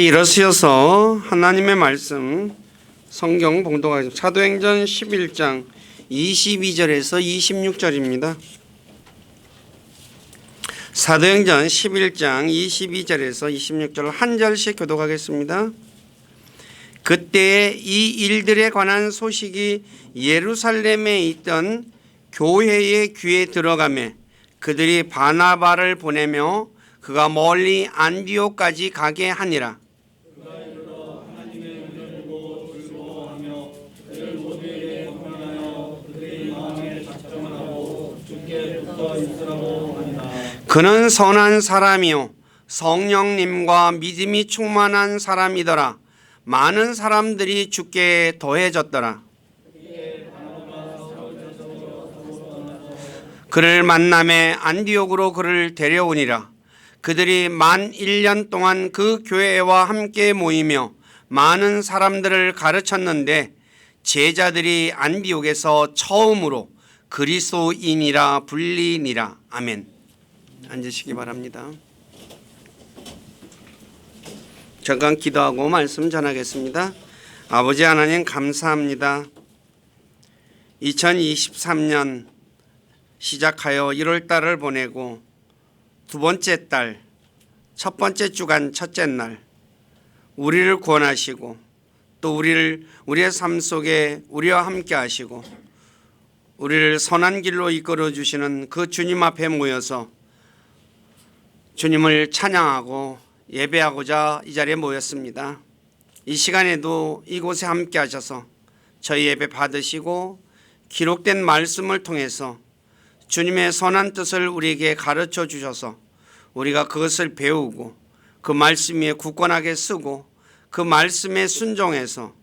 일어서서 하나님의 말씀 성경 봉독하겠습니다. 사도행전 11장 22절에서 26절입니다. 사도행전 11장 22절에서 26절 한 절씩 교독하겠습니다. 그때 이 일들에 관한 소식이 예루살렘에 있던 교회의 귀에 들어가매 그들이 바나바를 보내며 그가 멀리 안디옥까지 가게 하니라. 그는 선한 사람이요 성령님과 믿음이 충만한 사람이더라. 많은 사람들이 주께 더해졌더라. 그를 만남에 안디옥으로 그를 데려오니라. 그들이 만 1년 동안 그 교회와 함께 모이며 많은 사람들을 가르쳤는데 제자들이 안디옥에서 처음으로 그리스도인이라 불리니라. 아멘. 앉으시기 바랍니다. 잠깐 기도하고 말씀 전하겠습니다. 아버지 하나님 감사합니다. 2023년 시작하여 1월 달을 보내고 두 번째 달, 첫 번째 주간 첫째 날 우리를 구원하시고 또 우리의 삶 속에 우리와 함께 하시고 우리를 선한 길로 이끌어 주시는 그 주님 앞에 모여서 주님을 찬양하고 예배하고자 이 자리에 모였습니다. 이 시간에도 이곳에 함께 하셔서 저희 예배 받으시고 기록된 말씀을 통해서 주님의 선한 뜻을 우리에게 가르쳐 주셔서 우리가 그것을 배우고 그 말씀 위에 굳건하게 쓰고 그 말씀에 순종해서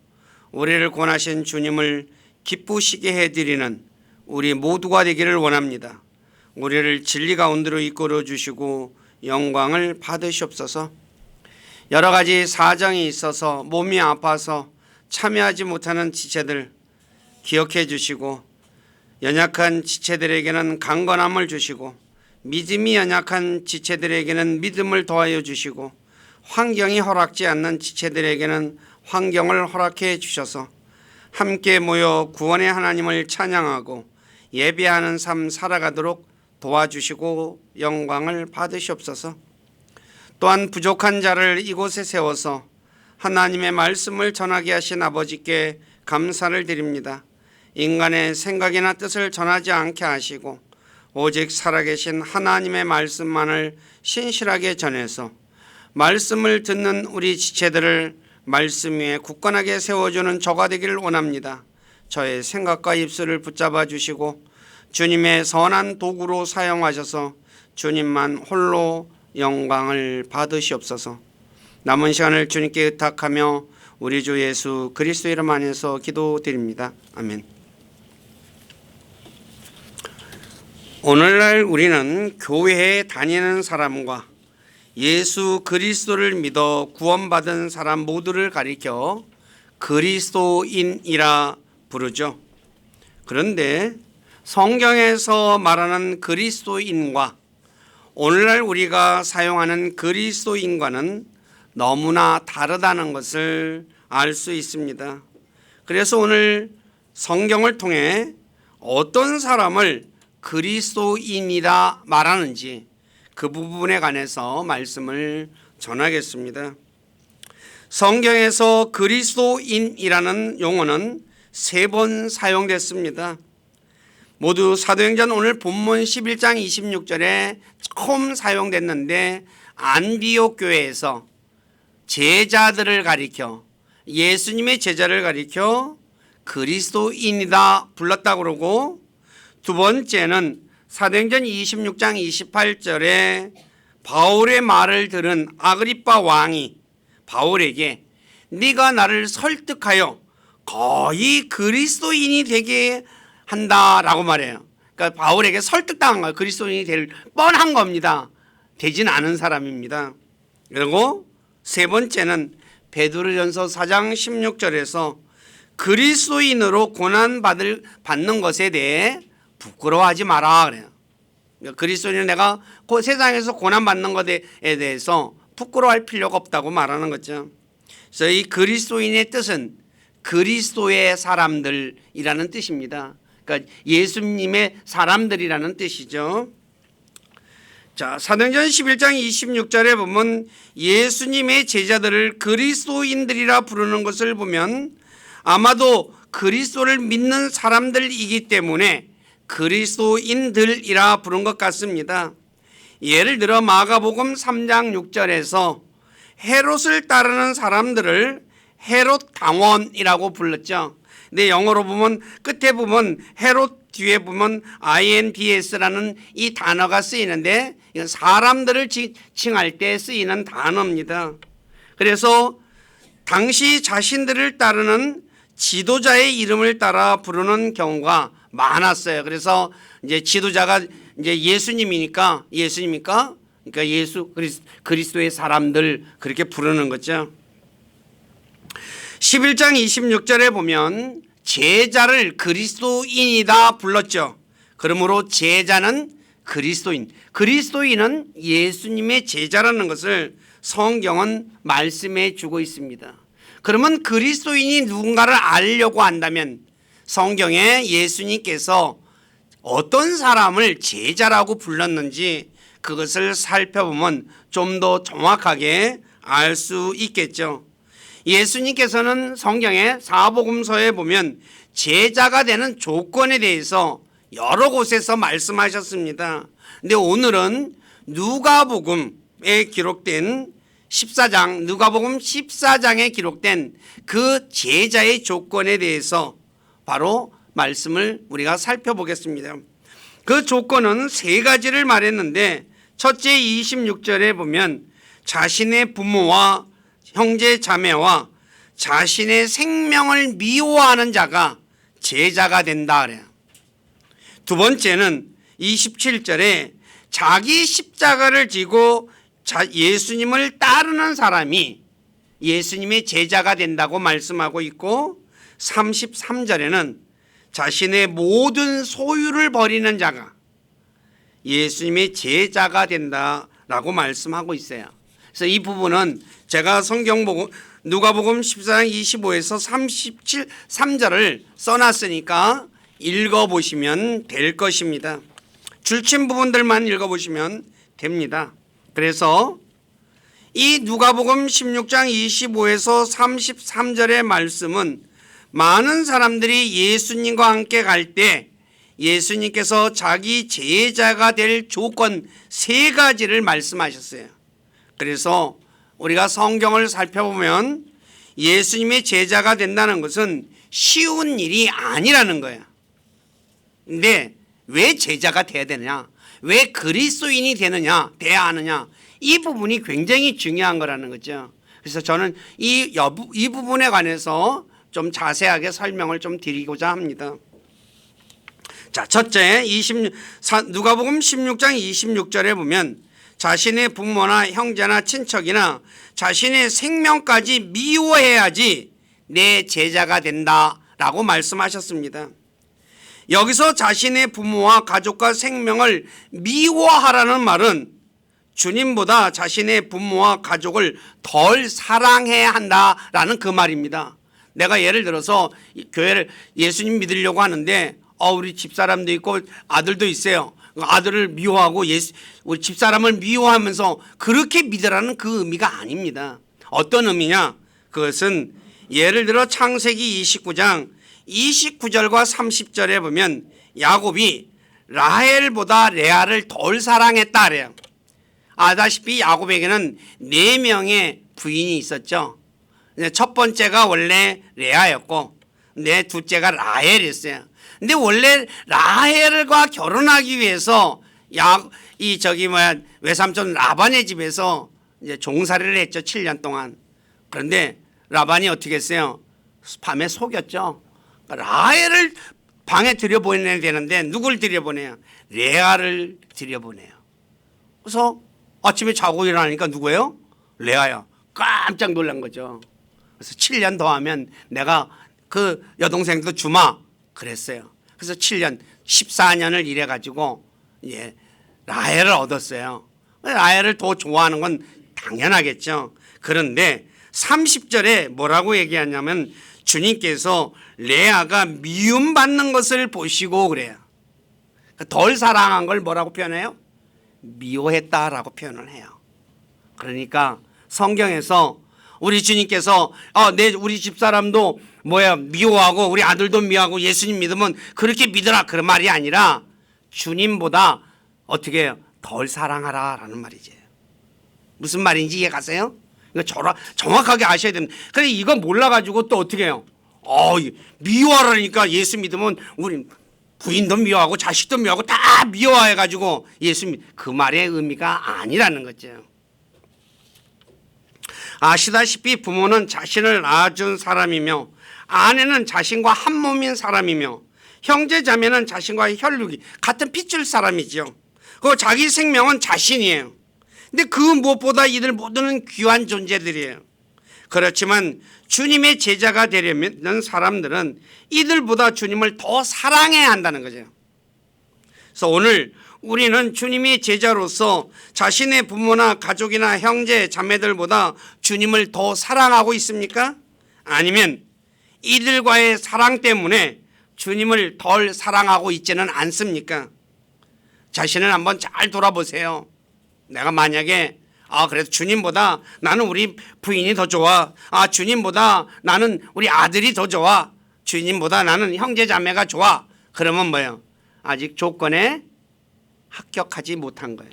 우리를 권하신 주님을 기쁘시게 해드리는 우리 모두가 되기를 원합니다. 우리를 진리 가운데로 이끌어 주시고 영광을 받으시옵소서. 여러 가지 사정이 있어서 몸이 아파서 참여하지 못하는 지체들 기억해 주시고 연약한 지체들에게는 강건함을 주시고 믿음이 연약한 지체들에게는 믿음을 더하여 주시고 환경이 허락지 않는 지체들에게는 환경을 허락해 주셔서 함께 모여 구원의 하나님을 찬양하고 예배하는 삶 살아가도록 도와주시고 영광을 받으시옵소서. 또한 부족한 자를 이곳에 세워서 하나님의 말씀을 전하게 하신 아버지께 감사를 드립니다. 인간의 생각이나 뜻을 전하지 않게 하시고 오직 살아계신 하나님의 말씀만을 신실하게 전해서 말씀을 듣는 우리 지체들을 말씀 위에 굳건하게 세워주는 저가 되기를 원합니다. 저의 생각과 입술을 붙잡아 주시고 주님의 선한 도구로 사용하셔서 주님만 홀로 영광을 받으시옵소서. 남은 시간을 주님께 의탁하며 우리 주 예수 그리스도 이름 안에서 기도드립니다. 아멘. 오늘날 우리는 교회에 다니는 사람과 예수 그리스도를 믿어 구원받은 사람 모두를 가리켜 그리스도인이라 부르죠. 그런데 성경에서 말하는 그리스도인과 오늘날 우리가 사용하는 그리스도인과는 너무나 다르다는 것을 알 수 있습니다. 그래서 오늘 성경을 통해 어떤 사람을 그리스도인이라 말하는지 그 부분에 관해서 말씀을 전하겠습니다. 성경에서 그리스도인이라는 용어는 3번 사용됐습니다. 모두 사도행전 오늘 본문 11장 26절에 처음 사용됐는데 안디옥 교회에서 제자들을 가리켜 예수님의 제자를 가리켜 그리스도인이다 불렀다고 그러고 두 번째는 사도행전 26장 28절에 바울의 말을 들은 아그리빠 왕이 바울에게 네가 나를 설득하여 거의 그리스도인이 되게 한다라고 말해요. 그러니까 바울에게 설득당한 거예요. 그리스도인이 될 뻔한 겁니다. 되진 않은 사람입니다. 그리고 세 번째는 베드로전서 4장 16절에서 그리스도인으로 고난받는 것에 대해 부끄러워하지 마라 그래요. 그리스도인은 내가 세상에서 고난받는 것에 대해서 부끄러워할 필요가 없다고 말하는 거죠. 그래서 이 그리스도인의 뜻은 그리스도의 사람들이라는 뜻입니다. 그러니까 예수님의 사람들이라는 뜻이죠. 자, 사도행전 11장 26절에 보면 예수님의 제자들을 그리스도인들이라 부르는 것을 보면 아마도 그리스도를 믿는 사람들이기 때문에 그리스도인들이라 부른 것 같습니다. 예를 들어 마가복음 3장 6절에서 헤롯을 따르는 사람들을 헤롯 당원이라고 불렀죠. 근데 영어로 보면 끝에 보면 헤롯 뒤에 보면 INDS라는 이 단어가 쓰이는데 이건 사람들을 칭할 때 쓰이는 단어입니다. 그래서 당시 자신들을 따르는 지도자의 이름을 따라 부르는 경우가 많았어요. 그래서 이제 지도자가 이제 예수님이니까 그러니까 예수 그리스도의 사람들 그렇게 부르는 거죠. 11장 26절에 보면 제자를 그리스도인이다 불렀죠. 그러므로 제자는 그리스도인은 예수님의 제자라는 것을 성경은 말씀해 주고 있습니다. 그러면 그리스도인이 누군가를 알려고 한다면 성경에 예수님께서 어떤 사람을 제자라고 불렀는지 그것을 살펴보면 좀 더 정확하게 알 수 있겠죠. 예수님께서는 성경의 사복음서에 보면 제자가 되는 조건에 대해서 여러 곳에서 말씀하셨습니다. 근데 오늘은 누가복음에 기록된 14장, 누가복음 14장에 기록된 그 제자의 조건에 대해서 바로 말씀을 우리가 살펴보겠습니다. 그 조건은 세 가지를 말했는데 첫째 26절에 보면 자신의 부모와 형제 자매와 자신의 생명을 미워하는 자가 제자가 된다 그래요. 두 번째는 27절에 자기 십자가를 지고 예수님을 따르는 사람이 예수님의 제자가 된다고 말씀하고 있고 33절에는 자신의 모든 소유를 버리는 자가 예수님의 제자가 된다라고 말씀하고 있어요. 그래서 이 부분은 제가 성경 보고 누가복음 14장 25에서 37절을 써놨으니까 읽어보시면 될 것입니다. 줄친 부분들만 읽어보시면 됩니다. 그래서 이 누가복음 16장 25에서 33절의 말씀은 많은 사람들이 예수님과 함께 갈 때 예수님께서 자기 제자가 될 조건 세 가지를 말씀하셨어요. 그래서 우리가 성경을 살펴보면 예수님의 제자가 된다는 것은 쉬운 일이 아니라는 거예요. 근데 왜 제자가 돼야 되느냐? 왜 그리스도인이 되느냐? 돼야 하느냐? 이 부분이 굉장히 중요한 거라는 거죠. 그래서 저는 이 부분에 관해서 좀 자세하게 설명을 좀 드리고자 합니다. 자, 첫째 누가복음 16장 26절에 보면 자신의 부모나 형제나 친척이나 자신의 생명까지 미워해야지 내 제자가 된다라고 말씀하셨습니다. 여기서 자신의 부모와 가족과 생명을 미워하라는 말은 주님보다 자신의 부모와 가족을 덜 사랑해야 한다라는 그 말입니다. 내가 예를 들어서 교회를 예수님 믿으려고 하는데 우리 집사람도 있고 아들도 있어요. 아들을 미워하고 우리 집사람을 미워하면서 그렇게 믿으라는 그 의미가 아닙니다. 어떤 의미냐? 그것은 예를 들어 창세기 29장 29절과 30절에 보면 야곱이 라헬보다 레아를 덜 사랑했다 그래요. 아다시피 야곱에게는 4명의 부인이 있었죠. 첫 번째가 원래 레아였고 둘째가 라헬이었어요. 근데 원래 라헬과 결혼하기 위해서 외삼촌 라반의 집에서 이제 종살이를 했죠. 7년 동안. 그런데 라반이 어떻게 했어요? 밤에 속였죠. 라헬을 방에 들여보내야 되는데 누굴 들여보내요? 레아를 들여보내요. 그래서 아침에 자고 일어나니까 누구예요? 레아야. 깜짝 놀란 거죠. 그래서 7년 더 하면 내가 그 여동생도 주마 그랬어요. 그래서 7년 14년을 일해가지고 라헬을 얻었어요. 라헬을 더 좋아하는 건 당연하겠죠. 그런데 30절에 뭐라고 얘기하냐면 주님께서 레아가 미움받는 것을 보시고 그래요. 덜 사랑한 걸 뭐라고 표현해요? 미워했다라고 표현을 해요. 그러니까 성경에서 우리 주님께서 우리 집사람도 미워하고 우리 아들도 미워하고 예수님 믿으면 그렇게 믿으라 그런 말이 아니라 주님보다 어떻게 해요? 덜 사랑하라라는 말이지. 무슨 말인지 이해 가세요? 이거 정확하게 아셔야 됩니다. 그런데 이거 몰라가지고 또 어떻게 해요? 미워하라니까 예수 믿으면 우리 부인도 미워하고 자식도 미워하고 다 미워해가지고 예수 그 말의 의미가 아니라는 거죠. 아시다시피 부모는 자신을 낳아준 사람이며 아내는 자신과 한 몸인 사람이며 형제 자매는 자신과 혈육이 같은 핏줄 사람이죠. 그 자기 생명은 자신이에요. 근데 그 무엇보다 이들 모두는 귀한 존재들이에요. 그렇지만 주님의 제자가 되려면 사람들은 이들보다 주님을 더 사랑해야 한다는 거죠. 그래서 오늘 우리는 주님의 제자로서 자신의 부모나 가족이나 형제 자매들보다 주님을 더 사랑하고 있습니까? 아니면 이들과의 사랑 때문에 주님을 덜 사랑하고 있지는 않습니까? 자신을 한번 잘 돌아보세요. 내가 만약에 그래도 주님보다 나는 우리 부인이 더 좋아. 주님보다 나는 우리 아들이 더 좋아. 주님보다 나는 형제 자매가 좋아. 그러면 뭐예요? 아직 조건에 합격하지 못한 거예요.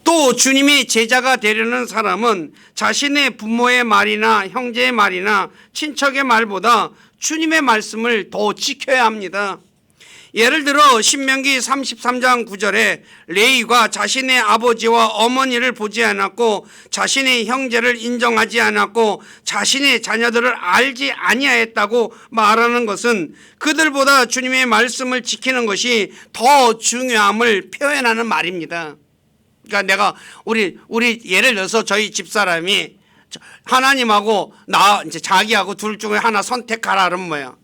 또 주님의 제자가 되려는 사람은 자신의 부모의 말이나 형제의 말이나 친척의 말보다 주님의 말씀을 더 지켜야 합니다. 예를 들어 신명기 33장 9절에 레위가 자신의 아버지와 어머니를 보지 않았고 자신의 형제를 인정하지 않았고 자신의 자녀들을 알지 아니하였다고 말하는 것은 그들보다 주님의 말씀을 지키는 것이 더 중요함을 표현하는 말입니다. 그러니까 내가 우리 예를 들어서 저희 집사람이 하나님하고 나 이제 자기하고 둘 중에 하나 선택하라 그러면 뭐예요?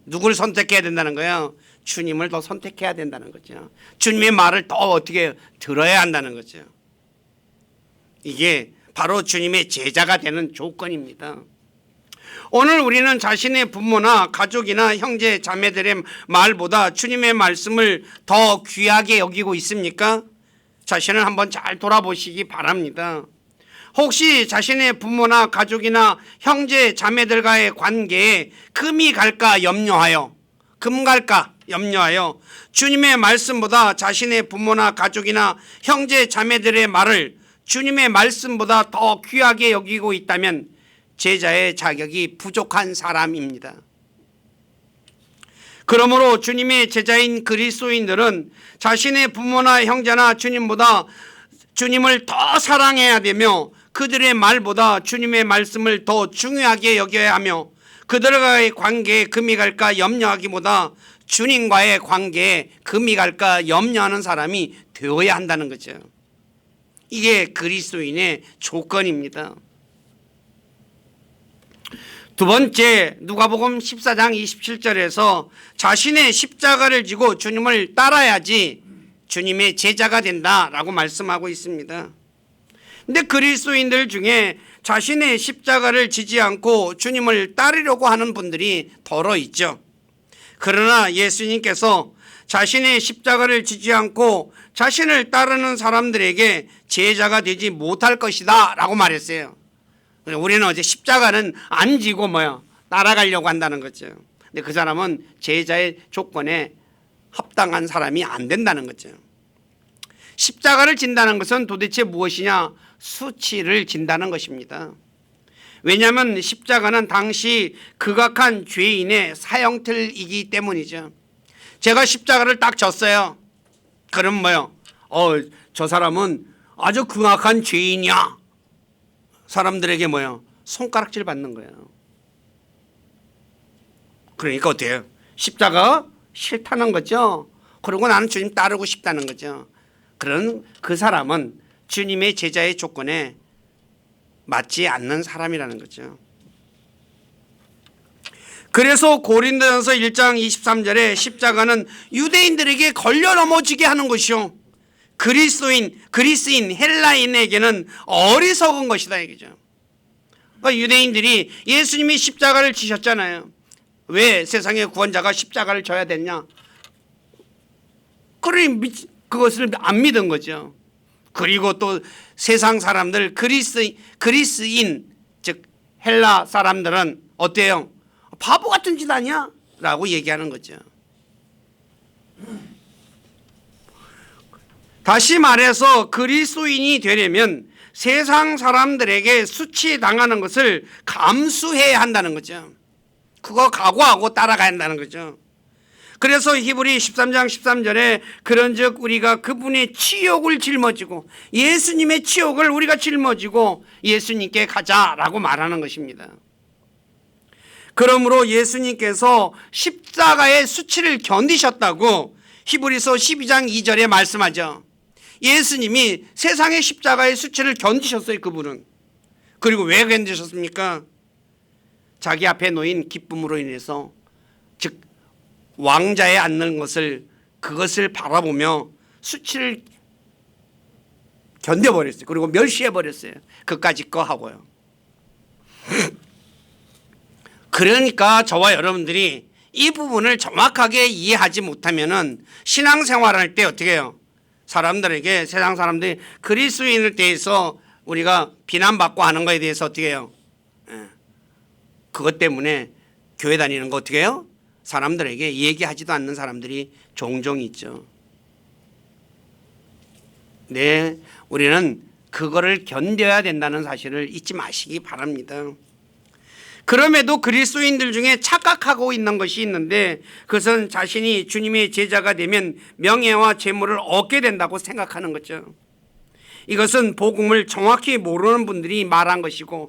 누구를 선택해야 된다는 거예요? 주님을 더 선택해야 된다는 거죠. 주님의 말을 더 어떻게 들어야 한다는 거죠. 이게 바로 주님의 제자가 되는 조건입니다. 오늘 우리는 자신의 부모나 가족이나 형제 자매들의 말보다 주님의 말씀을 더 귀하게 여기고 있습니까? 자신을 한번 잘 돌아보시기 바랍니다. 혹시 자신의 부모나 가족이나 형제 자매들과의 관계에 금이 갈까 염려하여 금 갈까 염려하여 주님의 말씀보다 자신의 부모나 가족이나 형제 자매들의 말을 주님의 말씀보다 더 귀하게 여기고 있다면 제자의 자격이 부족한 사람입니다. 그러므로 주님의 제자인 그리스도인들은 자신의 부모나 형제나 주님보다 주님을 더 사랑해야 되며 그들의 말보다 주님의 말씀을 더 중요하게 여겨야 하며 그들과의 관계에 금이 갈까 염려하기보다 주님과의 관계에 금이 갈까 염려하는 사람이 되어야 한다는 거죠. 이게 그리스도인의 조건입니다. 두 번째, 누가복음 14장 27절에서 자신의 십자가를 지고 주님을 따라야지 주님의 제자가 된다라고 말씀하고 있습니다. 근데 그리스도인들 중에 자신의 십자가를 지지 않고 주님을 따르려고 하는 분들이 더러 있죠. 그러나 예수님께서 자신의 십자가를 지지 않고 자신을 따르는 사람들에게 제자가 되지 못할 것이다 라고 말했어요. 우리는 어제 십자가는 안 지고 따라가려고 한다는 거죠. 근데 그 사람은 제자의 조건에 합당한 사람이 안 된다는 거죠. 십자가를 진다는 것은 도대체 무엇이냐? 수치를 진다는 것입니다. 왜냐하면 십자가는 당시 극악한 죄인의 사형틀이기 때문이죠. 제가 십자가를 딱 졌어요. 그럼 저 사람은 아주 극악한 죄인이야. 사람들에게 손가락질 받는 거예요. 그러니까 어때요? 십자가 싫다는 거죠. 그리고 나는 주님 따르고 싶다는 거죠. 그런 그 사람은 주님의 제자의 조건에 맞지 않는 사람이라는 거죠. 그래서 고린도전서 1장 23절에 십자가는 유대인들에게 걸려 넘어지게 하는 것이요 그리스인 헬라인에게는 어리석은 것이다 이거죠. 그러니까 유대인들이 예수님이 십자가를 지셨잖아요. 왜 세상의 구원자가 십자가를 져야 됐냐? 그것을 안 믿은 거죠. 그리고 또 세상 사람들 그리스인 즉 헬라 사람들은 어때요? 바보 같은 짓 아니야? 라고 얘기하는 거죠. 다시 말해서 그리스도인이 되려면 세상 사람들에게 수치당하는 것을 감수해야 한다는 거죠. 그거 각오하고 따라가야 한다는 거죠. 그래서 히브리 13장 13절에 그런즉 우리가 그분의 치욕을 짊어지고 예수님의 치욕을 우리가 짊어지고 예수님께 가자라고 말하는 것입니다. 그러므로 예수님께서 십자가의 수치를 견디셨다고 히브리서 12장 2절에 말씀하죠. 예수님이 세상의 십자가의 수치를 견디셨어요. 그분은. 그리고 왜 견디셨습니까? 자기 앞에 놓인 기쁨으로 인해서, 즉 왕자에 앉는 것을, 그것을 바라보며 수치를 견뎌버렸어요. 그리고 멸시해버렸어요. 그까짓 거 하고요. 그러니까 저와 여러분들이 이 부분을 정확하게 이해하지 못하면은 신앙생활할 때 어떻게 해요? 사람들에게, 세상 사람들이 그리스도인에 대해서 우리가 비난받고 하는 것에 대해서 어떻게 해요? 그것 때문에 교회 다니는 거 어떻게 해요? 사람들에게 얘기하지도 않는 사람들이 종종 있죠. 네, 우리는 그거를 견뎌야 된다는 사실을 잊지 마시기 바랍니다. 그럼에도 그리스도인들 중에 착각하고 있는 것이 있는데, 그것은 자신이 주님의 제자가 되면 명예와 재물을 얻게 된다고 생각하는 거죠. 이것은 복음을 정확히 모르는 분들이 말한 것이고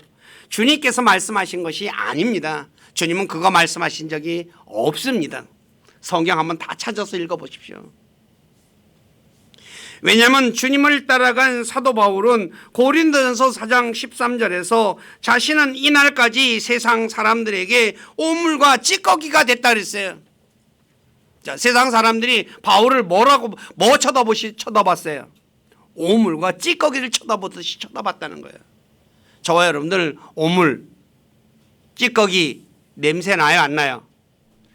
주님께서 말씀하신 것이 아닙니다. 주님은 그거 말씀하신 적이 없습니다. 성경 한번 다 찾아서 읽어보십시오. 왜냐하면 주님을 따라간 사도 바울은 고린도전서 4장 13절에서 자신은 이날까지 세상 사람들에게 오물과 찌꺼기가 됐다 그랬어요. 자, 세상 사람들이 바울을 뭐 쳐다봤어요? 오물과 찌꺼기를 쳐다보듯이 쳐다봤다는 거예요. 저와 여러분들 오물, 찌꺼기 냄새 나요, 안 나요?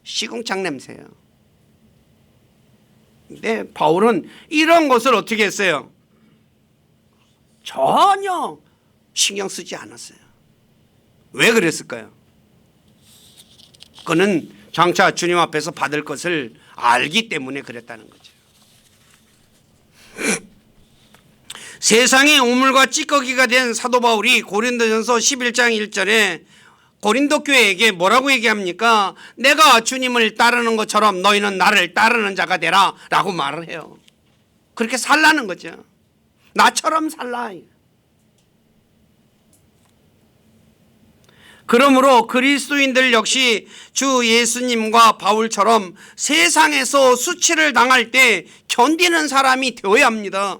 시궁창 냄새예요. 근데 바울은 이런 것을 어떻게 했어요? 전혀 신경 쓰지 않았어요. 왜 그랬을까요? 그는 장차 주님 앞에서 받을 것을 알기 때문에 그랬다는 거죠. 세상의 오물과 찌꺼기가 된 사도 바울이 고린도전서 11장 1절에 고린도 교회에게 뭐라고 얘기합니까? 내가 주님을 따르는 것처럼 너희는 나를 따르는 자가 되라 라고 말을 해요. 그렇게 살라는 거죠. 나처럼 살라. 그러므로 그리스도인들 역시 주 예수님과 바울처럼 세상에서 수치를 당할 때 견디는 사람이 되어야 합니다.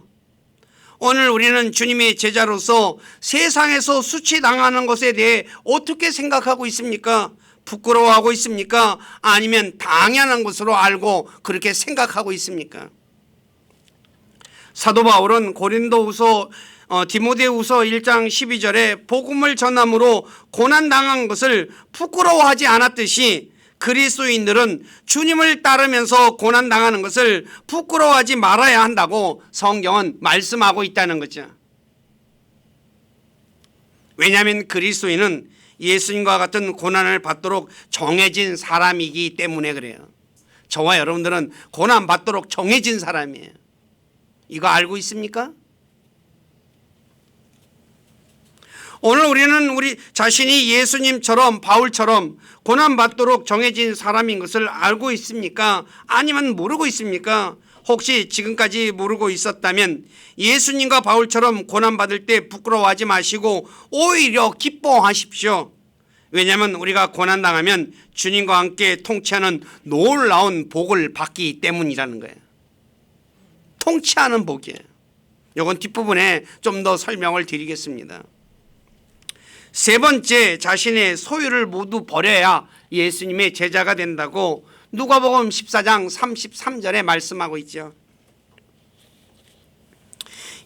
오늘 우리는 주님의 제자로서 세상에서 수치당하는 것에 대해 어떻게 생각하고 있습니까? 부끄러워하고 있습니까? 아니면 당연한 것으로 알고 그렇게 생각하고 있습니까? 사도 바울은 디모데후서 1장 12절에 복음을 전함으로 고난당한 것을 부끄러워하지 않았듯이 그리스도인들은 주님을 따르면서 고난당하는 것을 부끄러워하지 말아야 한다고 성경은 말씀하고 있다는 거죠. 왜냐하면 그리스도인은 예수님과 같은 고난을 받도록 정해진 사람이기 때문에 그래요. 저와 여러분들은 고난 받도록 정해진 사람이에요. 이거 알고 있습니까? 오늘 우리는 우리 자신이 예수님처럼 바울처럼 고난받도록 정해진 사람인 것을 알고 있습니까? 아니면 모르고 있습니까? 혹시 지금까지 모르고 있었다면 예수님과 바울처럼 고난받을 때 부끄러워하지 마시고 오히려 기뻐하십시오. 왜냐하면 우리가 고난당하면 주님과 함께 통치하는 놀라운 복을 받기 때문이라는 거예요. 통치하는 복이에요. 이건 뒷부분에 좀 더 설명을 드리겠습니다. 세 번째, 자신의 소유를 모두 버려야 예수님의 제자가 된다고 누가복음 14장 33절에 말씀하고 있죠.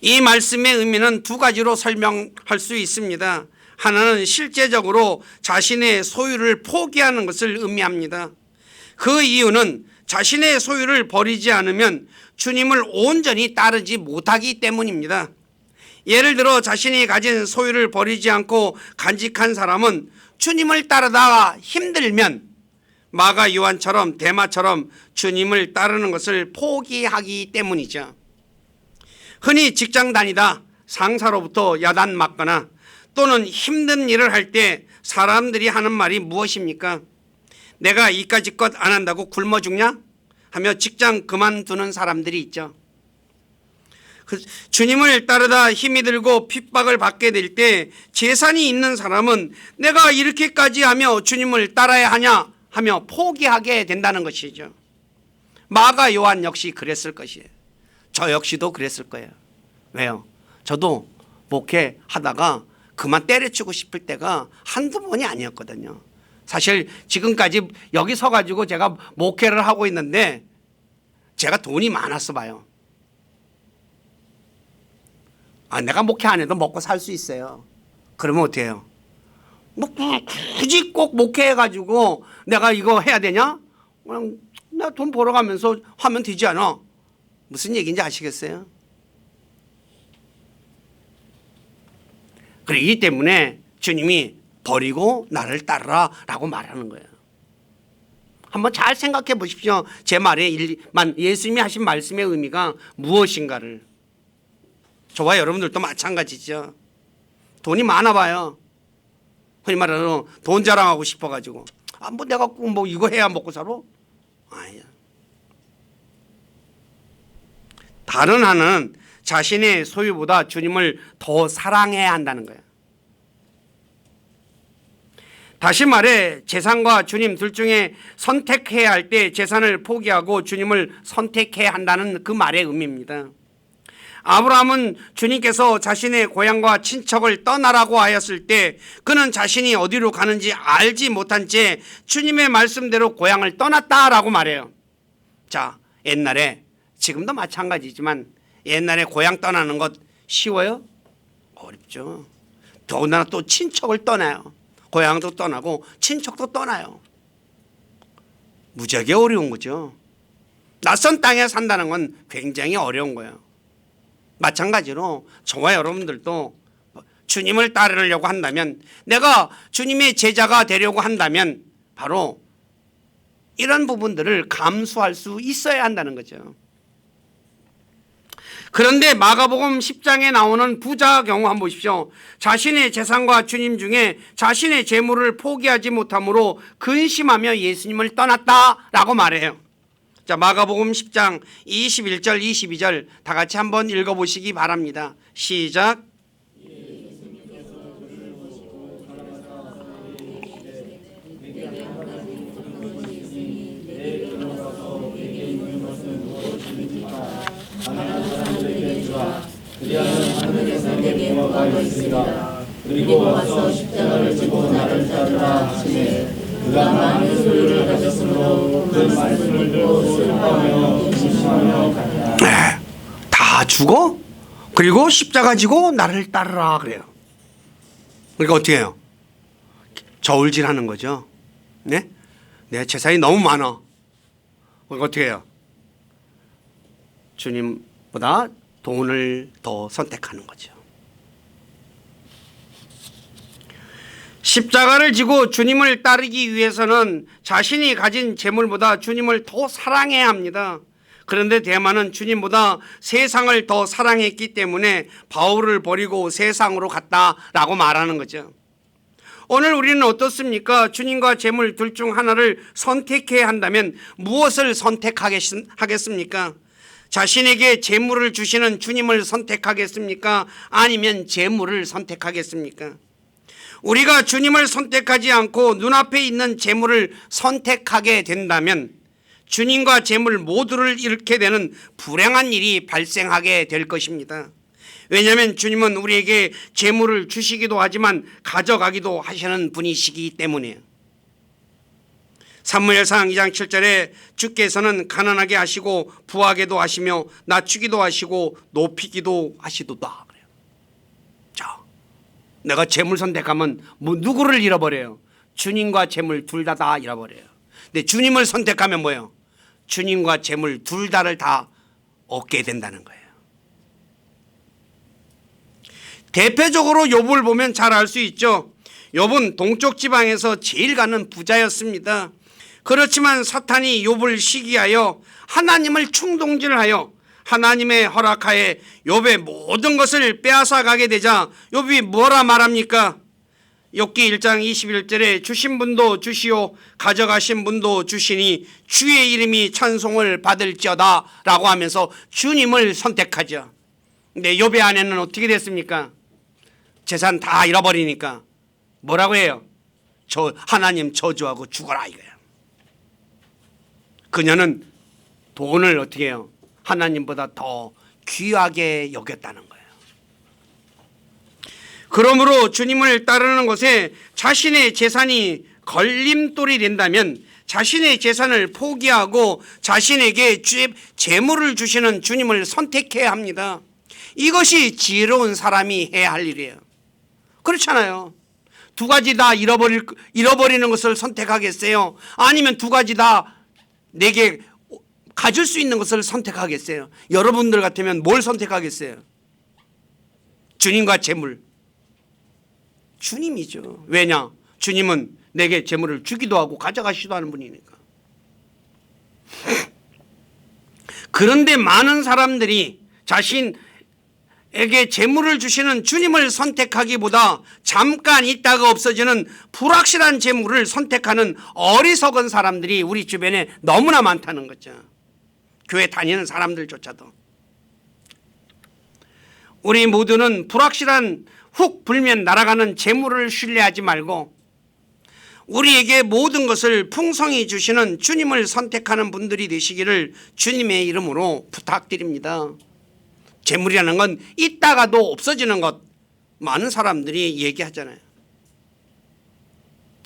이 말씀의 의미는 두 가지로 설명할 수 있습니다. 하나는 실제적으로 자신의 소유를 포기하는 것을 의미합니다. 그 이유는 자신의 소유를 버리지 않으면 주님을 온전히 따르지 못하기 때문입니다. 예를 들어 자신이 가진 소유를 버리지 않고 간직한 사람은 주님을 따르다가 힘들면 마가 요한처럼 데마처럼 주님을 따르는 것을 포기하기 때문이죠. 흔히 직장 다니다 상사로부터 야단 맞거나 또는 힘든 일을 할 때 사람들이 하는 말이 무엇입니까? 내가 이까짓 것 안 한다고 굶어 죽냐? 하며 직장 그만두는 사람들이 있죠. 주님을 따르다 힘이 들고 핍박을 받게 될 때 재산이 있는 사람은 내가 이렇게까지 하며 주님을 따라야 하냐 하며 포기하게 된다는 것이죠. 마가 요한 역시 그랬을 것이에요. 저 역시도 그랬을 거예요. 왜요? 저도 목회하다가 그만 때려치고 싶을 때가 한두 번이 아니었거든요. 사실 지금까지 여기 서가지고 제가 목회를 하고 있는데 제가 돈이 많았어 봐요. 내가 목회 안 해도 먹고 살 수 있어요. 그러면 어떻게 해요? 뭐 굳이 꼭 목회해가지고 내가 이거 해야 되냐? 그냥 나 돈 벌어가면서 하면 되지 않아? 무슨 얘기인지 아시겠어요? 그렇기 때문에 주님이 버리고 나를 따르라 라고 말하는 거예요. 한번 잘 생각해 보십시오. 제 말에 예수님이 하신 말씀의 의미가 무엇인가를. 저와 여러분들도 마찬가지죠. 돈이 많아 봐요. 흔히 말하는 돈 자랑하고 싶어가지고 뭐 내가 꼭 뭐 이거 해야 먹고 살아? 아니야. 다른 하나는 자신의 소유보다 주님을 더 사랑해야 한다는 거예요. 다시 말해 재산과 주님 둘 중에 선택해야 할 때 재산을 포기하고 주님을 선택해야 한다는 그 말의 의미입니다. 아브라함은 주님께서 자신의 고향과 친척을 떠나라고 하였을 때 그는 자신이 어디로 가는지 알지 못한 채 주님의 말씀대로 고향을 떠났다라고 말해요. 자, 옛날에 지금도 마찬가지지만 옛날에 고향 떠나는 것 쉬워요? 어렵죠. 더군다나 또 친척을 떠나요. 고향도 떠나고 친척도 떠나요. 무지하게 어려운 거죠. 낯선 땅에 산다는 건 굉장히 어려운 거예요. 마찬가지로 저와 여러분들도 주님을 따르려고 한다면, 내가 주님의 제자가 되려고 한다면 바로 이런 부분들을 감수할 수 있어야 한다는 거죠. 그런데 마가복음 10장에 나오는 부자 경우 한번 보십시오. 자신의 재산과 주님 중에 자신의 재물을 포기하지 못함으로 근심하며 예수님을 떠났다라고 말해요. 자, 마가복음 10장 21절 22절 다 같이 한번 읽어보시기 바랍니다. 시작. 그리고 와서 십자가를 지고 나를 따르라 하시매 그가 많은 소유를 가졌으므로 그 말씀을 듣고 슬퍼하며 근심하며 갔다. 다 죽어? 그리고 십자가 지고 나를 따르라 그래요. 그러니까 어떻게 해요? 저울질하는 거죠. 네? 내 재산이 너무 많아. 그러니까 어떻게 해요? 주님보다 돈을 더 선택하는 거죠. 십자가를 지고 주님을 따르기 위해서는 자신이 가진 재물보다 주님을 더 사랑해야 합니다. 그런데 데마는 주님보다 세상을 더 사랑했기 때문에 바울을 버리고 세상으로 갔다라고 말하는 거죠. 오늘 우리는 어떻습니까? 주님과 재물 둘 중 하나를 선택해야 한다면 무엇을 선택하겠습니까? 자신에게 재물을 주시는 주님을 선택하겠습니까? 아니면 재물을 선택하겠습니까? 우리가 주님을 선택하지 않고 눈앞에 있는 재물을 선택하게 된다면 주님과 재물 모두를 잃게 되는 불행한 일이 발생하게 될 것입니다. 왜냐하면 주님은 우리에게 재물을 주시기도 하지만 가져가기도 하시는 분이시기 때문이에요. 사무엘상 2장 7절에 주께서는 가난하게 하시고 부하게도 하시며 낮추기도 하시고 높이기도 하시도다. 그래요. 자, 내가 재물 선택하면 뭐 누구를 잃어버려요? 주님과 재물 둘 다 잃어버려요. 근데 주님을 선택하면 뭐예요? 주님과 재물 둘 다를 다 얻게 된다는 거예요. 대표적으로 욥을 보면 잘 알 수 있죠. 욥은 동쪽 지방에서 제일 가는 부자였습니다. 그렇지만 사탄이 욥을 시기하여 하나님을 충동질하여 하나님의 허락하에 욥의 모든 것을 빼앗아 가게 되자 욥이 뭐라 말합니까? 욥기 1장 21절에 주신 분도 주시오 가져가신 분도 주시니 주의 이름이 찬송을 받을지어다 라고 하면서 주님을 선택하죠. 근데 욥의 아내는 어떻게 됐습니까? 재산 다 잃어버리니까 뭐라고 해요? 저 하나님 저주하고 죽어라 이거예요. 그녀는 돈을 어떻게 해요? 하나님보다 더 귀하게 여겼다는 거예요. 그러므로 주님을 따르는 것에 자신의 재산이 걸림돌이 된다면 자신의 재산을 포기하고 자신에게 재물을 주시는 주님을 선택해야 합니다. 이것이 지혜로운 사람이 해야 할 일이에요. 그렇잖아요. 두 가지 다 잃어버리는 것을 선택하겠어요? 아니면 두 가지 다 내게 가질 수 있는 것을 선택하겠어요? 여러분들 같으면 뭘 선택하겠어요? 주님과 재물. 주님이죠. 왜냐? 주님은 내게 재물을 주기도 하고 가져가시기도 하는 분이니까. 그런데 많은 사람들이 자신에게 재물을 주시는 주님을 선택하기보다 잠깐 있다가 없어지는 불확실한 재물을 선택하는 어리석은 사람들이 우리 주변에 너무나 많다는 거죠. 교회 다니는 사람들조차도. 우리 모두는 불확실한 훅 불면 날아가는 재물을 신뢰하지 말고 우리에게 모든 것을 풍성히 주시는 주님을 선택하는 분들이 되시기를 주님의 이름으로 부탁드립니다. 재물이라는 건 있다가도 없어지는 것 많은 사람들이 얘기하잖아요.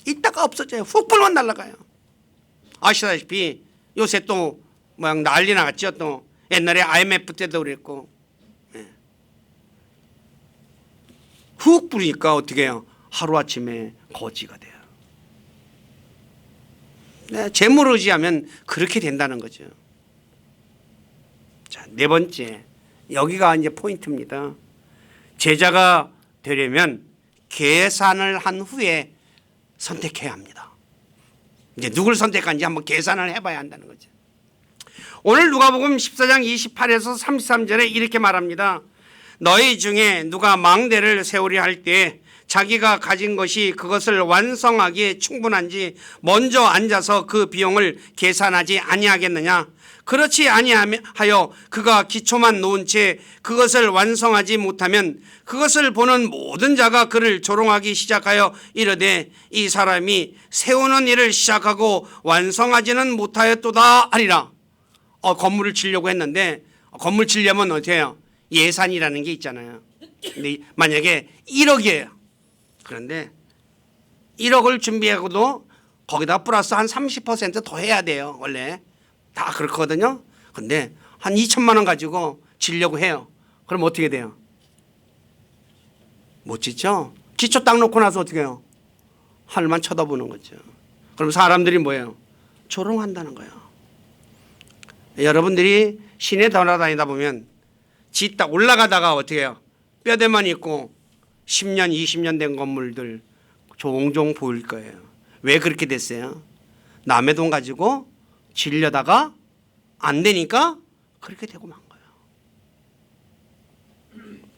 있다가 없어져요. 훅 불면 날아가요. 아시다시피 요새 또 막 난리 나갔죠. 또 옛날에 IMF 때도 그랬고 훅 부리니까 어떻게 해요? 하루아침에 거지가 돼요. 네, 재물을 의지하면 그렇게 된다는 거죠. 자, 네 번째. 여기가 이제 포인트입니다. 제자가 되려면 계산을 한 후에 선택해야 합니다. 이제 누굴 선택하는지 한번 계산을 해봐야 한다는 거죠. 오늘 누가복음 14장 28에서 33절에 이렇게 말합니다. 너희 중에 누가 망대를 세우려 할 때 자기가 가진 것이 그것을 완성하기에 충분한지 먼저 앉아서 그 비용을 계산하지 아니하겠느냐. 그렇지 아니하여 그가 기초만 놓은 채 그것을 완성하지 못하면 그것을 보는 모든 자가 그를 조롱하기 시작하여 이르되 이 사람이 세우는 일을 시작하고 완성하지는 못하였도다 하리라. 건물을 지려고 했는데 건물 지려면 어떻게 해요? 예산이라는 게 있잖아요. 근데 만약에 1억이에요. 그런데 1억을 준비하고도 거기다 플러스 한 30% 더 해야 돼요. 원래 다 그렇거든요. 근데 한 2천만 원 가지고 지려고 해요. 그럼 어떻게 돼요? 못 짓죠? 기초 딱 놓고 나서 어떻게 해요? 하늘만 쳐다보는 거죠. 그럼 사람들이 뭐예요? 조롱한다는 거예요. 여러분들이 시내 돌아다니다 보면 집 딱 올라가다가 어떻게 해요? 뼈대만 있고 10년, 20년 된 건물들 종종 보일 거예요. 왜 그렇게 됐어요? 남의 돈 가지고 지려다가 안 되니까 그렇게 되고 만 거예요.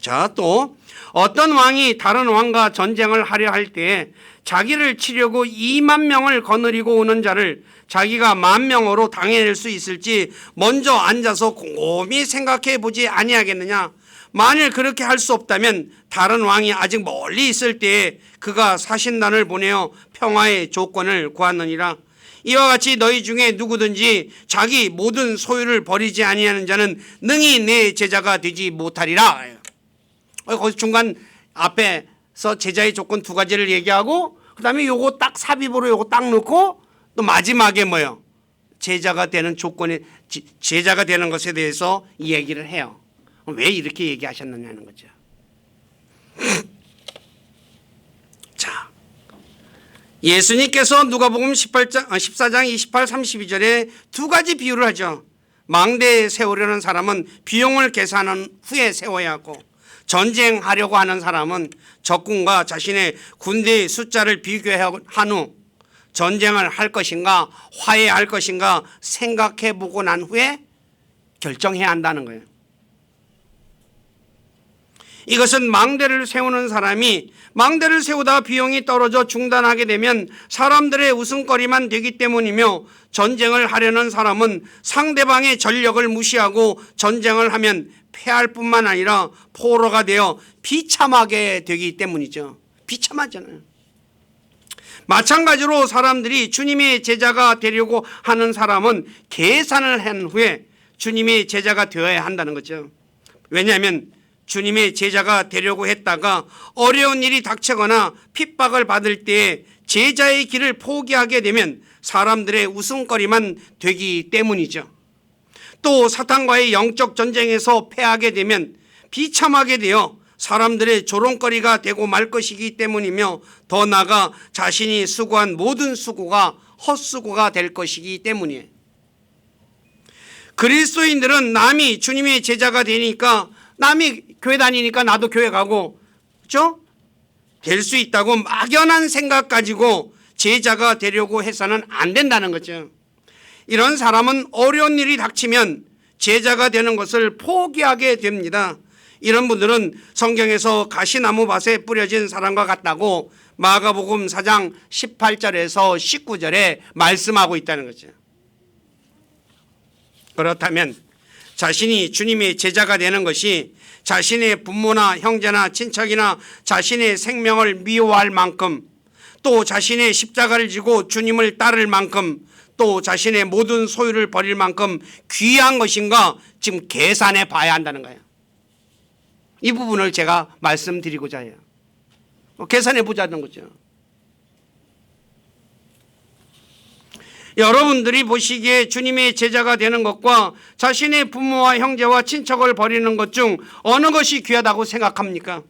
자, 또 어떤 왕이 다른 왕과 전쟁을 하려 할 때 자기를 치려고 2만 명을 거느리고 오는 자를 자기가 10,000명으로 당해낼 수 있을지 먼저 앉아서 곰곰이 생각해 보지 아니하겠느냐. 만일 그렇게 할 수 없다면 다른 왕이 아직 멀리 있을 때에 그가 사신단을 보내어 평화의 조건을 구하느니라. 이와 같이 너희 중에 누구든지 자기 모든 소유를 버리지 아니하는 자는 능히 내 제자가 되지 못하리라. 거기 중간 앞에서 제자의 조건 두 가지를 얘기하고 그다음에 요거 딱 삽입으로 요거 딱 넣고 또 마지막에 뭐요? 제자가 되는 조건에 제자가 되는 것에 대해서 얘기를 해요. 왜 이렇게 얘기하셨느냐는 거죠. 자, 예수님께서 누가복음 14장 28, 32절에 두 가지 비유를 하죠. 망대 세우려는 사람은 비용을 계산한 후에 세워야 하고, 전쟁하려고 하는 사람은 적군과 자신의 군대의 숫자를 비교한 후 전쟁을 할 것인가 화해할 것인가 생각해 보고 난 후에 결정해야 한다는 거예요. 이것은 망대를 세우는 사람이 망대를 세우다 비용이 떨어져 중단하게 되면 사람들의 웃음거리만 되기 때문이며, 전쟁을 하려는 사람은 상대방의 전력을 무시하고 전쟁을 하면 패할 뿐만 아니라 포로가 되어 비참하게 되기 때문이죠. 비참하잖아요. 마찬가지로 사람들이 주님의 제자가 되려고 하는 사람은 계산을 한 후에 주님의 제자가 되어야 한다는 거죠. 왜냐하면 주님의 제자가 되려고 했다가 어려운 일이 닥치거나 핍박을 받을 때에 제자의 길을 포기하게 되면 사람들의 웃음거리만 되기 때문이죠. 또 사탄과의 영적 전쟁에서 패하게 되면 비참하게 되어 사람들의 조롱거리가 되고 말 것이기 때문이며, 더 나아가 자신이 수고한 모든 수고가 헛수고가 될 것이기 때문이에요. 그리스도인들은 남이 주님의 제자가 되니까, 남이 교회 다니니까 나도 교회 가고, 그렇죠? 될 수 있다고 막연한 생각 가지고 제자가 되려고 해서는 안 된다는 거죠. 이런 사람은 어려운 일이 닥치면 제자가 되는 것을 포기하게 됩니다. 이런 분들은 성경에서 가시나무 밭에 뿌려진 사람과 같다고 마가복음 4장 18절에서 19절에 말씀하고 있다는 거죠. 그렇다면 자신이 주님의 제자가 되는 것이 자신의 부모나 형제나 친척이나 자신의 생명을 미워할 만큼, 또 자신의 십자가를 지고 주님을 따를 만큼, 또 자신의 모든 소유를 버릴 만큼 귀한 것인가 지금 계산해 봐야 한다는 거예요. 이 부분을 제가 말씀드리고자 해요. 계산해 보자는 거죠. 여러분들이 보시기에 주님의 제자가 되는 것과 자신의 부모와 형제와 친척을 버리는 것 중 어느 것이 귀하다고 생각합니까?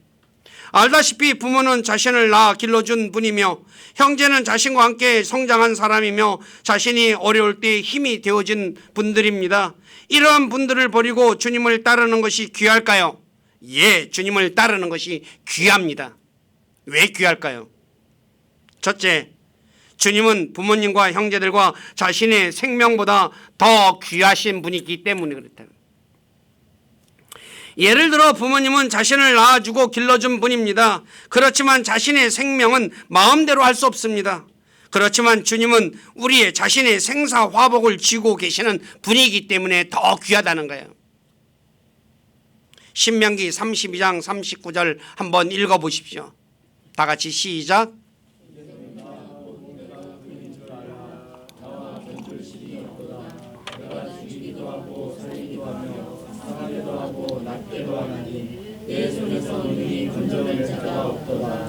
알다시피 부모는 자신을 낳아 길러준 분이며, 형제는 자신과 함께 성장한 사람이며, 자신이 어려울 때 힘이 되어진 분들입니다. 이러한 분들을 버리고 주님을 따르는 것이 귀할까요? 예, 주님을 따르는 것이 귀합니다. 왜 귀할까요? 첫째, 주님은 부모님과 형제들과 자신의 생명보다 더 귀하신 분이기 때문에 그렇다. 예를 들어 부모님은 자신을 낳아주고 길러준 분입니다. 그렇지만 자신의 생명은 마음대로 할 수 없습니다. 그렇지만 주님은 우리의 자신의 생사화복을 쥐고 계시는 분이기 때문에 더 귀하다는 거예요. 신명기 32장 39절 한번 읽어보십시오. 다 같이 시작.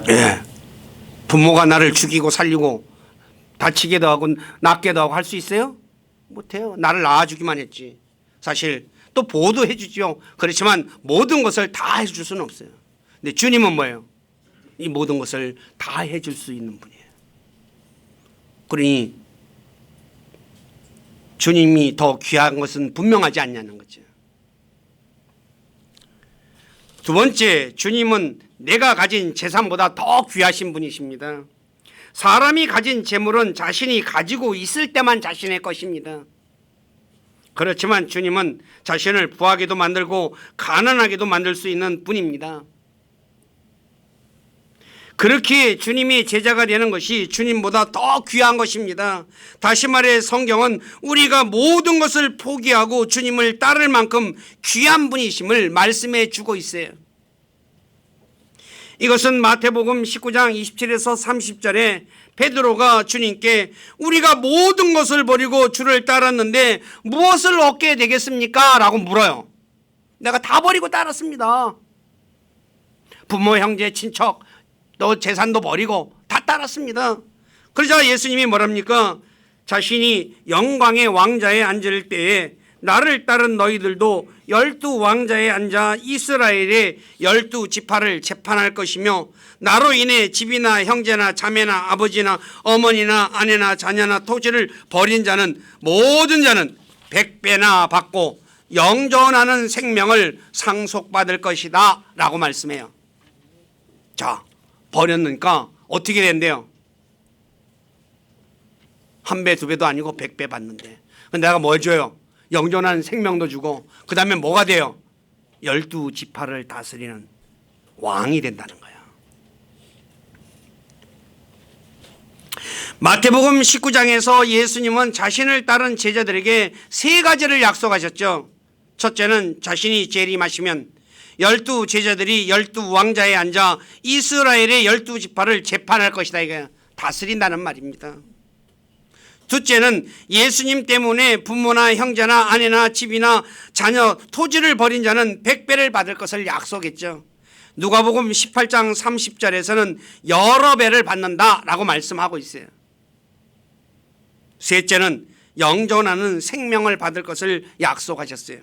예, 부모가 나를 죽이고 살리고 다치게도 하고 낫게도 하고 할 수 있어요? 못해요. 나를 낳아주기만 했지. 사실 또 보호도 해주죠. 그렇지만 모든 것을 다 해줄 수는 없어요. 근데 주님은 뭐예요? 이 모든 것을 다 해줄 수 있는 분이에요. 그러니 주님이 더 귀한 것은 분명하지 않냐는 거죠. 두 번째, 주님은 내가 가진 재산보다 더 귀하신 분이십니다. 사람이 가진 재물은 자신이 가지고 있을 때만 자신의 것입니다. 그렇지만 주님은 자신을 부하게도 만들고 가난하게도 만들 수 있는 분입니다. 그렇게 주님이 제자가 되는 것이 주님보다 더 귀한 것입니다. 다시 말해 성경은 우리가 모든 것을 포기하고 주님을 따를 만큼 귀한 분이심을 말씀해 주고 있어요. 이것은 마태복음 19장 27에서 30절에 베드로가 주님께 우리가 모든 것을 버리고 주를 따랐는데 무엇을 얻게 되겠습니까? 라고 물어요. 내가 다 버리고 따랐습니다. 부모, 형제, 친척, 또 재산도 버리고 다 따랐습니다. 그러자 예수님이 뭐랍니까? 자신이 영광의 왕자에 앉을 때에 나를 따른 너희들도 12왕자에 앉아 이스라엘의 12지파를 재판할 것이며 나로 인해 집이나 형제나 자매나 아버지나 어머니나 아내나 자녀나 토지를 버린 자는 모든 자는 100배나 받고 영존하는 생명을 상속받을 것이다 라고 말씀해요. 자, 버렸으니까 어떻게 된대요? 1배, 2배도 아니고 100배 받는데, 내가 뭘 줘요? 영존하는 생명도 주고 그 다음에 뭐가 돼요? 12지파를 다스리는 왕이 된다는 거야. 마태복음 19장에서 예수님은 자신을 따른 제자들에게 3가지를 약속하셨죠. 첫째는 자신이 재림하시면 12제자들이 12왕자에 앉아 이스라엘의 12지파를 재판할 것이다, 이게 다스린다는 말입니다. 둘째는 예수님 때문에 부모나 형제나 아내나 집이나 자녀, 토지를 버린 자는 100배를 받을 것을 약속했죠. 누가복음 18장 30절에서는 여러 배를 받는다라고 말씀하고 있어요. 셋째는 영존하는 생명을 받을 것을 약속하셨어요.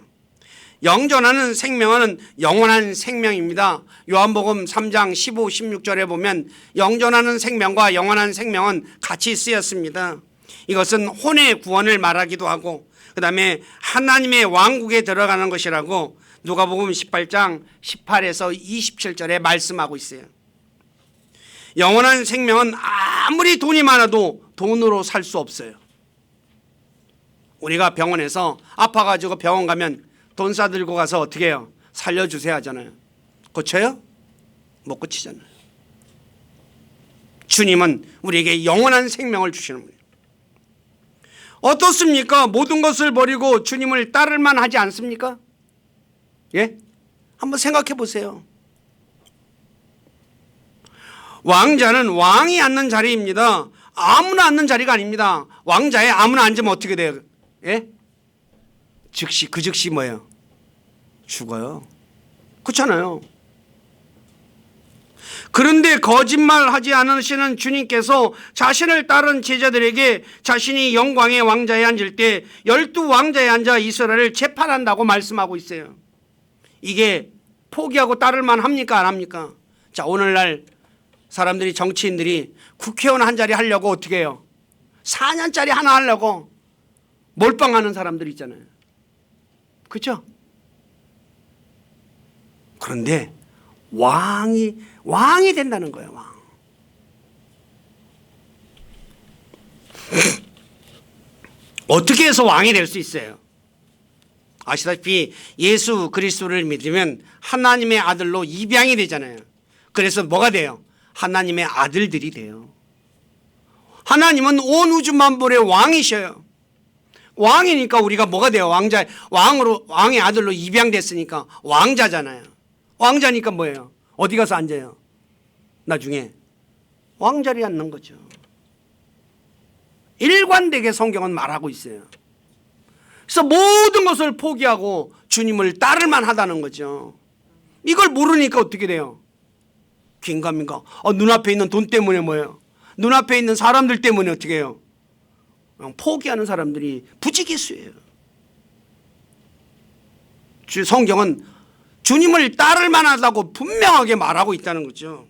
영존하는 생명은 영원한 생명입니다. 요한복음 3장 15, 16절에 보면 영존하는 생명과 영원한 생명은 같이 쓰였습니다. 이것은 혼의 구원을 말하기도 하고 그 다음에 하나님의 왕국에 들어가는 것이라고 누가복음 18장 18에서 27절에 말씀하고 있어요. 영원한 생명은 아무리 돈이 많아도 돈으로 살 수 없어요. 우리가 병원에서 아파가지고 병원 가면 돈 싸들고 가서 어떻게 해요? 살려주세요 하잖아요. 고쳐요? 못 고치잖아요. 주님은 우리에게 영원한 생명을 주시는 분이에요. 어떻습니까? 모든 것을 버리고 주님을 따를 만하지 않습니까? 예? 한번 생각해 보세요. 왕자는 왕이 앉는 자리입니다. 아무나 앉는 자리가 아닙니다. 왕자에 아무나 앉으면 어떻게 돼요? 예? 즉시 뭐예요? 죽어요. 그렇잖아요. 그런데 거짓말하지 않으시는 주님께서 자신을 따른 제자들에게 자신이 영광의 왕자에 앉을 때 12왕자에 앉아 이스라엘을 재판한다고 말씀하고 있어요. 이게 포기하고 따를만 합니까? 안 합니까? 자, 오늘날 사람들이, 정치인들이 국회의원 한 자리 하려고 어떻게 해요? 4년짜리 하나 하려고 몰빵하는 사람들 있잖아요. 그렇죠? 그런데 왕이 된다는 거예요. 왕. 어떻게 해서 왕이 될 수 있어요? 아시다시피 예수 그리스도를 믿으면 하나님의 아들로 입양이 되잖아요. 그래서 뭐가 돼요? 하나님의 아들들이 돼요. 하나님은 온 우주 만물의 왕이셔요. 왕이니까 우리가 뭐가 돼요? 왕의 아들로 입양됐으니까 왕자잖아요. 왕자니까 뭐예요? 어디 가서 앉아요? 나중에 왕자리에 앉는 거죠. 일관되게 성경은 말하고 있어요. 그래서 모든 것을 포기하고 주님을 따를 만하다는 거죠. 이걸 모르니까 어떻게 돼요? 긴가민가? 눈앞에 있는 돈 때문에 뭐예요? 눈앞에 있는 사람들 때문에 어떻게 해요? 포기하는 사람들이 부지기수예요. 성경은 주님을 따를 만하다고 분명하게 말하고 있다는 거죠.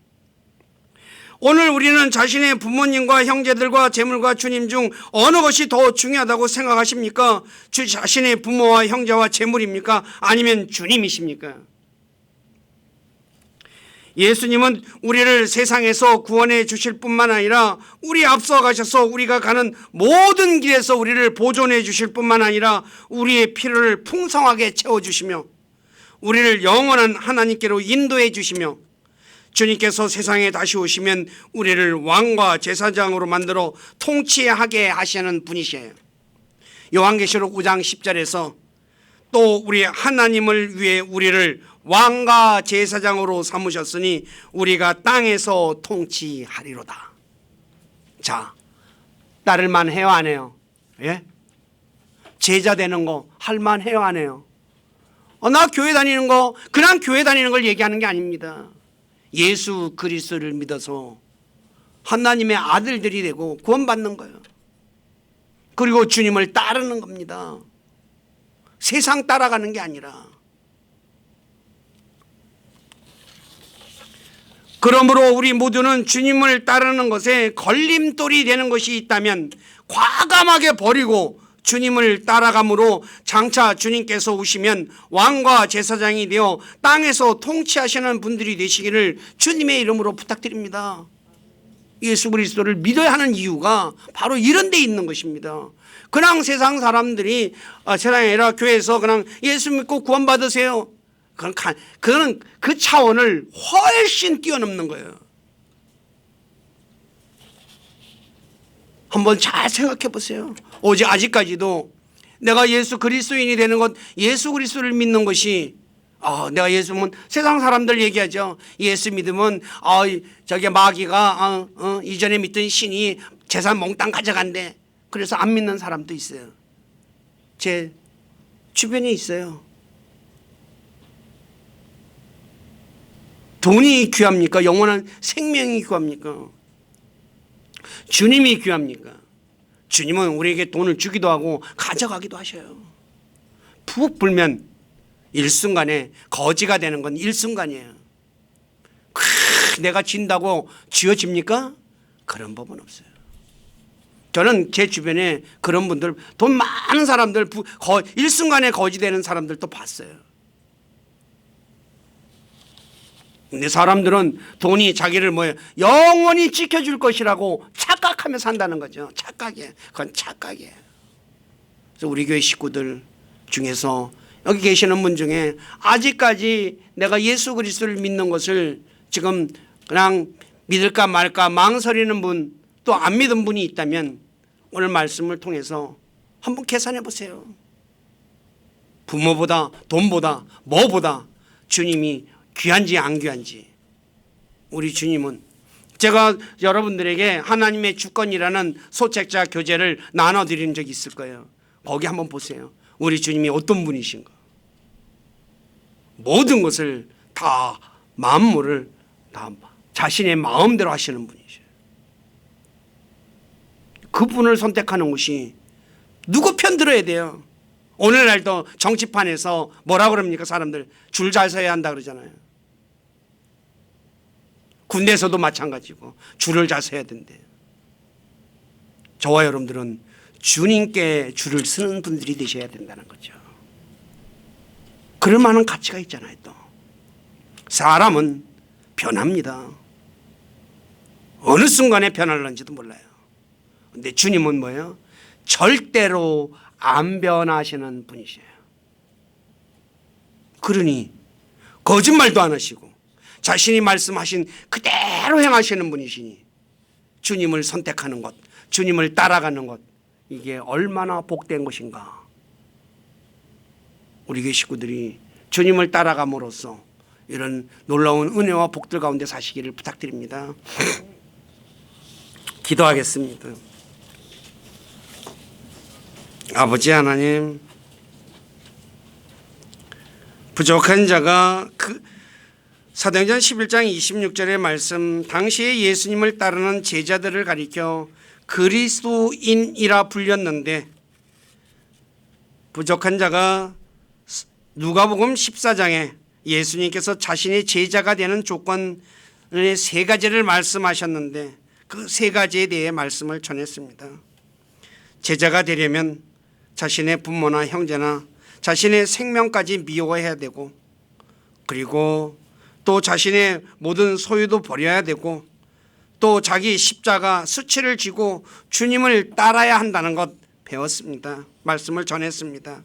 오늘 우리는 자신의 부모님과 형제들과 재물과 주님 중 어느 것이 더 중요하다고 생각하십니까? 자신의 부모와 형제와 재물입니까? 아니면 주님이십니까? 예수님은 우리를 세상에서 구원해 주실 뿐만 아니라 우리 앞서 가셔서 우리가 가는 모든 길에서 우리를 보존해 주실 뿐만 아니라 우리의 필요를 풍성하게 채워주시며 우리를 영원한 하나님께로 인도해 주시며 주님께서 세상에 다시 오시면 우리를 왕과 제사장으로 만들어 통치하게 하시는 분이시에요. 요한계시록 5장 10절에서 또 우리 하나님을 위해 우리를 왕과 제사장으로 삼으셨으니 우리가 땅에서 통치하리로다. 자, 따를만 해요, 안 해요? 예? 제자 되는 거 할만 해요, 안 해요? 나 교회 다니는 거 그냥 교회 다니는 걸 얘기하는 게 아닙니다. 예수 그리스도를 믿어서 하나님의 아들들이 되고 구원받는 거예요. 그리고 주님을 따르는 겁니다. 세상 따라가는 게 아니라. 그러므로 우리 모두는 주님을 따르는 것에 걸림돌이 되는 것이 있다면 과감하게 버리고 주님을 따라감으로 장차 주님께서 오시면 왕과 제사장이 되어 땅에서 통치하시는 분들이 되시기를 주님의 이름으로 부탁드립니다. 예수 그리스도를 믿어야 하는 이유가 바로 이런 데 있는 것입니다. 그냥 세상 사람들이 세상이 아니라 교회에서 그냥 예수 믿고 구원받으세요. 그거는 그 차원을 훨씬 뛰어넘는 거예요. 한번 잘 생각해 보세요. 오직 아직까지도 내가 예수 그리스도인이 되는 것, 예수 그리스도를 믿는 것이 내가 예수 믿으면 세상 사람들 얘기하죠. 예수 믿으면 저기 마귀가 이전에 믿던 신이 재산 몽땅 가져간대. 그래서 안 믿는 사람도 있어요. 제 주변에 있어요. 돈이 귀합니까? 영원한 생명이 귀합니까? 주님이 귀합니까? 주님은 우리에게 돈을 주기도 하고 가져가기도 하셔요. 푹 불면 일순간에 거지가 되는 건 일순간이에요. 내가 진다고 쥐어집니까? 그런 법은 없어요. 저는 제 주변에 그런 분들, 돈 많은 사람들, 일순간에 거지 되는 사람들도 봤어요. 근데 사람들은 돈이 자기를 영원히 지켜줄 것이라고 착각하며 산다는 거죠. 착각이에요. 그건 착각이에요. 그래서 우리 교회 식구들 중에서 여기 계시는 분 중에 아직까지 내가 예수 그리스도를 믿는 것을 지금 그냥 믿을까 말까 망설이는 분, 또 안 믿은 분이 있다면 오늘 말씀을 통해서 한번 계산해 보세요. 부모보다 돈보다 뭐보다 주님이 귀한지 안 귀한지. 우리 주님은, 제가 여러분들에게 하나님의 주권이라는 소책자 교재를 나눠드린 적이 있을 거예요. 거기 한번 보세요. 우리 주님이 어떤 분이신가. 모든 것을 다 만물을 다 자신의 마음대로 하시는 분이셔요. 그분을 선택하는 것이 누구 편 들어야 돼요. 오늘날도 정치판에서 뭐라 그럽니까? 사람들 줄 잘 서야 한다 그러잖아요. 군대에서도 마찬가지고 줄을 잘 서야 된대요. 저와 여러분들은 주님께 줄을 서는 분들이 되셔야 된다는 거죠. 그럴 만한 가치가 있잖아요. 또 사람은 변합니다. 어느 순간에 변할런지도 몰라요. 근데 주님은 뭐예요? 절대로 안 변하시는 분이셔요. 그러니 거짓말도 안 하시고 자신이 말씀하신 그대로 행하시는 분이시니 주님을 선택하는 것, 주님을 따라가는 것, 이게 얼마나 복된 것인가. 우리 교회 식구들이 주님을 따라감으로써 이런 놀라운 은혜와 복들 가운데 사시기를 부탁드립니다. 기도하겠습니다. 아버지 하나님, 부족한 자가 사도행전 11장 26절의 말씀, 당시에 예수님을 따르는 제자들을 가리켜 그리스도인이라 불렸는데, 부족한 자가 누가복음 14장에 예수님께서 자신의 제자가 되는 조건의 세 가지를 말씀하셨는데 그 세 가지에 대해 말씀을 전했습니다. 제자가 되려면 자신의 부모나 형제나 자신의 생명까지 미워해야 되고, 그리고 또 자신의 모든 소유도 버려야 되고, 또 자기 십자가 수치를 지고 주님을 따라야 한다는 것 배웠습니다. 말씀을 전했습니다.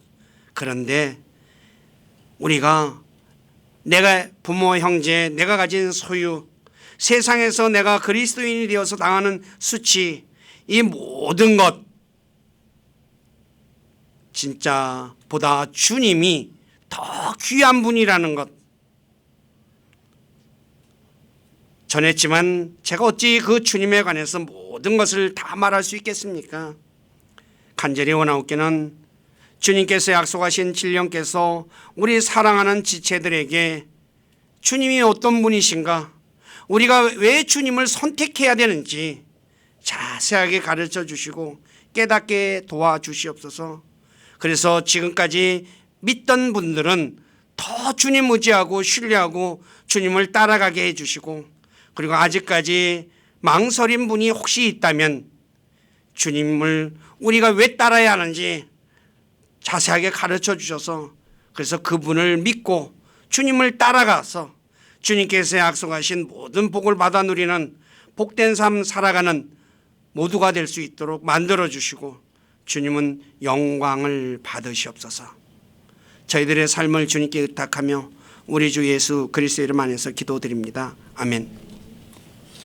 그런데 우리가 내가 부모, 형제, 내가 가진 소유, 세상에서 내가 그리스도인이 되어서 당하는 수치, 이 모든 것 진짜 보다 주님이 더 귀한 분이라는 것 전했지만 제가 어찌 그 주님에 관해서 모든 것을 다 말할 수 있겠습니까? 간절히 원하옵기는 주님께서 약속하신 진령께서 우리 사랑하는 지체들에게 주님이 어떤 분이신가, 우리가 왜 주님을 선택해야 되는지 자세하게 가르쳐 주시고 깨닫게 도와주시옵소서. 그래서 지금까지 믿던 분들은 더 주님 의지하고 신뢰하고 주님을 따라가게 해주시고, 그리고 아직까지 망설인 분이 혹시 있다면 주님을 우리가 왜 따라야 하는지 자세하게 가르쳐 주셔서, 그래서 그분을 믿고 주님을 따라가서 주님께서 약속하신 모든 복을 받아 누리는 복된 삶 살아가는 모두가 될 수 있도록 만들어 주시고, 주님은 영광을 받으시옵소서. 저희들의 삶을 주님께 의탁하며 우리 주 예수 그리스도 이름 안에서 기도드립니다. 아멘.